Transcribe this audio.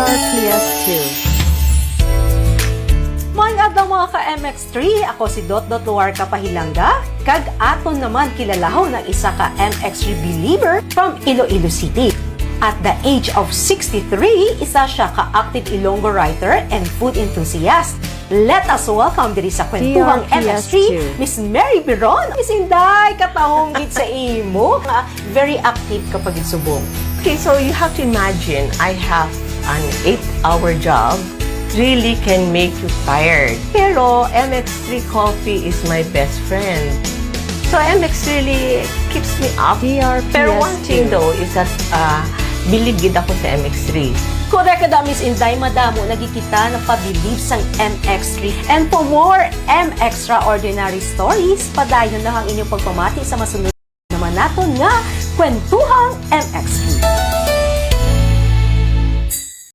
PRPS2. May adlaw mga ka-MX3, ako si Dot Luarca Pahilanga, kag aton naman kilalaho ng isa ka MX3 believer from Iloilo City. At the age of 63, isa siya ka-active Ilonggo writer and food enthusiast. Let us welcome diri sa Kwentuhang MX3, Miss Mary Biron. Miss Inday, katahong gid sa imo. Very active kapag isubong. Okay, so you have to imagine, I have an 8-hour job. Really can make you tired. Pero MX3 coffee is my best friend. So MX really keeps me up. Pero one thing though is that believe gid ako sa MX3. Correct ka Miss Inday, madamo nagkikita na pabilib sang MX3. And for more extraordinary stories, padayon lang ang inyong pagpamati sa masunod naman nato nga Kwentuhang MX3.